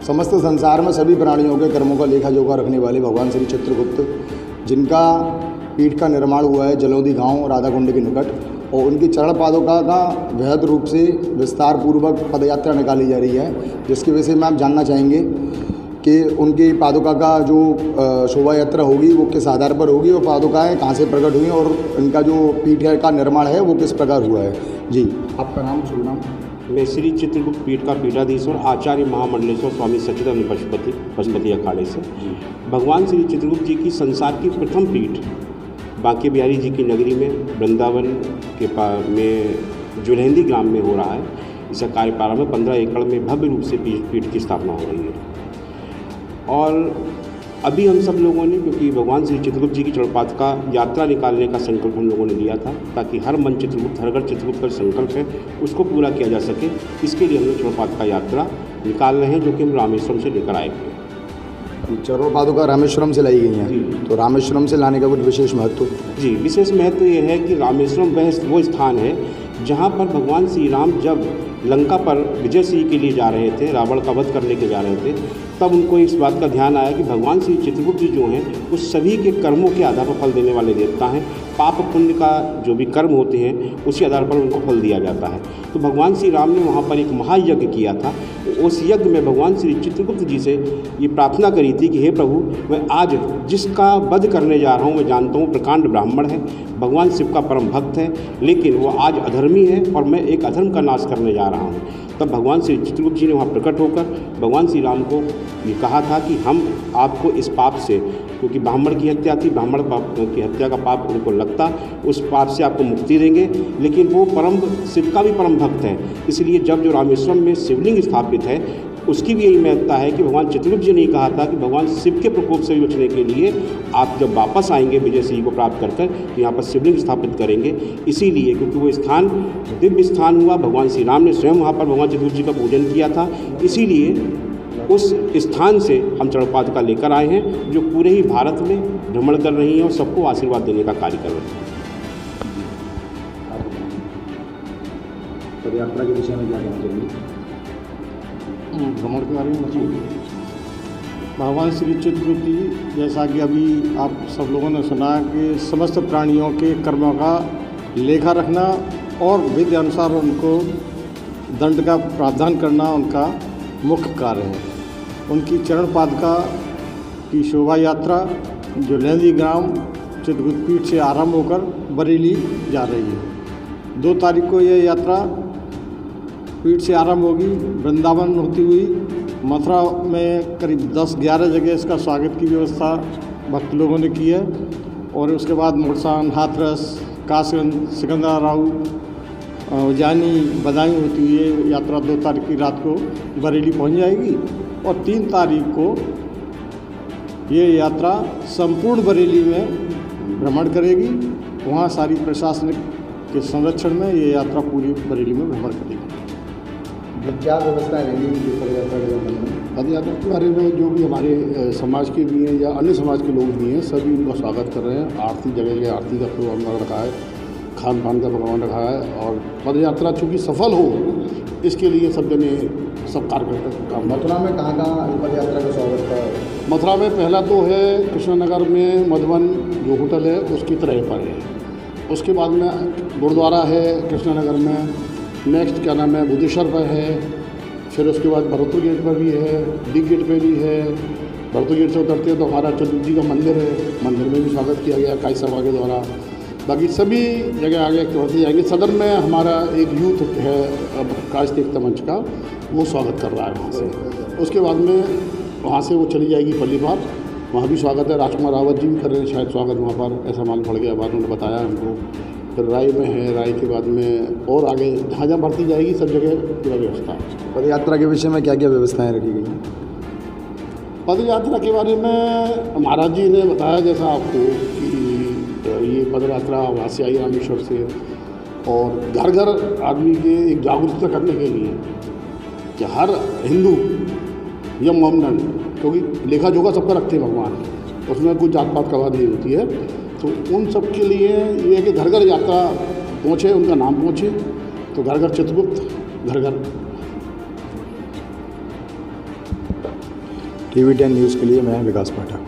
समस्त संसार में सभी प्राणियों के कर्मों का लेखा जोखा रखने वाले भगवान श्री चित्रगुप्त, जिनका पीठ का निर्माण हुआ है जलौदी गांव राधाकुंड के निकट, और उनकी चरण पादुका का वृहद रूप से विस्तार पूर्वक पदयात्रा निकाली जा रही है, जिसकी वजह से मैं आप जानना चाहेंगे कि उनकी पादुका का जो शोभा यात्रा होगी वो किस आधार पर होगी, और पादुकाएँ कहाँ से प्रकट हुई और इनका जो पीठ का निर्माण है वो किस प्रकार हुआ है। जी, आपका नाम शुभ नाम? मैं श्री चित्रगुप्त पीठ का पीठाधीश्वर आचार्य महामंडलेश्वर स्वामी सच्चिदानंद पशुपति अखाड़े से। भगवान श्री चित्रगुप्त जी की संसार की प्रथम पीठ बांके बिहारी जी की नगरी में वृंदावन के में जुलहंदी ग्राम में हो रहा है। इसका कार्य प्रारंभ 15 एकड़ में भव्य रूप से पीठ की स्थापना हो रही है। और अभी हम सब लोगों ने, क्योंकि भगवान श्री चित्रगुप्त जी की चरणपाद का यात्रा निकालने का संकल्प हम लोगों ने लिया था, ताकि हर मन चित्रगुप्त हर घर चित्रगुप्त का संकल्प है उसको पूरा किया जा सके, इसके लिए हम लोग चरणपाद का यात्रा निकाल रहे हैं, जो कि हम रामेश्वरम से लेकर आए थे। चरण पादुका रामेश्वरम से लाई गई हैं, तो रामेश्वरम से लाने का कुछ विशेष महत्व? जी, विशेष महत्व ये है कि रामेश्वरम वो स्थान है जहाँ पर भगवान श्री राम जब लंका पर विजय सिंह के लिए जा रहे थे, रावण का वध करने के जा रहे थे, तब उनको इस बात का ध्यान आया कि भगवान श्री चित्रगुप्त जी जो हैं उस सभी के कर्मों के आधार पर फल देने वाले देवता हैं। पाप पुण्य का जो भी कर्म होते हैं उसी आधार पर उनको फल दिया जाता है। तो भगवान श्री राम ने वहाँ पर एक महायज्ञ किया था। उस यज्ञ में भगवान श्री चित्रगुप्त जी से ये प्रार्थना करी थी कि हे प्रभु, मैं आज जिसका वध करने जा रहा हूँ मैं जानता हूँ प्रकांड ब्राह्मण है, भगवान शिव का परम भक्त है, लेकिन वो आज अधर्मी है और मैं एक अधर्म का नाश करने जा रहा हूँ। तब भगवान श्री चित्रगुप्त जी ने वहाँ प्रकट होकर भगवान श्री राम को ये कहा था कि हम आपको इस पाप से, क्योंकि ब्राह्मण की हत्या थी, ब्राह्मण की हत्या का पाप उनको लगता, उस पाप से आपको मुक्ति देंगे, लेकिन वो परम शिव का भी परम भक्त है। इसलिए जब जो रामेश्वरम में शिवलिंग स्थापित है उसकी भी यही महत्ता है कि भगवान चित्रगुप्त जी ने कहा था कि भगवान शिव के प्रकोप से बचने के लिए आप जब वापस आएंगे विजय सिंह को प्राप्त कर तो यहाँ पर शिवलिंग स्थापित करेंगे। इसीलिए क्योंकि वो स्थान दिव्य स्थान हुआ, भगवान श्री राम ने स्वयं वहाँ पर भगवान चित्रगुप्त जी का पूजन किया था, इसीलिए उस स्थान से हम चरणपादुका लेकर आए हैं, जो पूरे ही भारत में भ्रमण कर रही हैं और सबको आशीर्वाद देने का कार्य कर रही हैं। पदयात्रा के विषय में क्या कहना चाहिए? भ्रमण के बारे में भगवान श्री चित्रगुप्त जी, जैसा कि अभी आप सब लोगों ने सुना कि समस्त प्राणियों के कर्मों का लेखा रखना और विधि अनुसार उनको दंड का प्रावधान करना उनका मुख्य कार्य है। उनकी चरण पादुका की शोभा यात्रा जुलहंदी ग्राम चित्रगुप्त पीठ से आरंभ होकर बरेली जा रही है। 2 तारीख को यह यात्रा पीठ से आरंभ होगी, वृंदावन होती हुई मथुरा में करीब 10-11 जगह इसका स्वागत की व्यवस्था भक्त लोगों ने की है, और उसके बाद मुरसान, हाथरस, कासगंज, सिकंदराबाद, उज्जैनी, बदायूं होती हुई ये यात्रा 2 तारीख की रात को बरेली पहुंच जाएगी, और 3 तारीख को ये यात्रा संपूर्ण बरेली में भ्रमण करेगी। वहाँ सारी प्रशासनिक के संरक्षण में ये यात्रा पूरी बरेली में भ्रमण करेगी। क्या व्यवस्थाएं रहेंगी पदयात्रा के संबंध में? पदयात्रा के बारे में जो भी हमारे समाज के भी हैं या अन्य समाज के लोग भी हैं, सभी उनका स्वागत कर रहे हैं। आरती जगह आरती का प्रोग्राम रखा है, खान पान का प्रोग्राम रखा है, और पदयात्रा चूँकि सफल हो इसके लिए सब जने सब कार्यकर्ता। मथुरा में कहाँ पदयात्रा का स्वागत था? मथुरा में पहला तो है कृष्णनगर में मधुबन जो होटल है उसकी तरह पर है, उसके बाद में गुरुद्वारा है कृष्णनगर में, नेक्स्ट क्या नाम है बुद्धेश्वर पर है, फिर उसके बाद भरतपुर गेट पर भी है, डी गेट पे भी है। भरतपुर गेट से उतरते हैं तो हमारा चित्रगुप्त जी का मंदिर है, मंदिर में भी स्वागत किया गया काई सभा के द्वारा। बाकी सभी जगह आगे बढ़ते जाएंगे। सदन में हमारा एक यूथ है कायस्थ एकता मंच का, वो स्वागत कर रहा है वहाँ से। उसके बाद में वहाँ से वो चली जाएगी पल्लीपार, वहाँ भी स्वागत है। राजकुमार रावत जी भी कर रहे हैं शायद स्वागत वहाँ पर, ऐसा मालूम पड़ गया, बाद उन्होंने बताया हमको। फिर राय में है, राय के बाद में और आगे जहाँ जहाँ बढ़ती जाएगी सब जगह पूरा व्यवस्था है। पद यात्रा के विषय में क्या क्या व्यवस्थाएं रखी गई हैं? पद यात्रा के बारे में महाराज जी ने बताया जैसा आपको कि ये पद यात्रा वहाँ से आई रामेश्वर से, और घर घर आदमी के एक जागरूकता करने के लिए कि हर हिंदू या मोमडन, क्योंकि लेखा जोखा सबका रखते हैं भगवान, उसमें कुछ जात पात का बात नहीं होती है, तो उन सब के लिए ये है कि घर घर यात्रा पहुँचे, उनका नाम पहुँचे, तो घर घर चित्रगुप्त, घर घर TV10 न्यूज़ के लिए मैं विकास पाठक।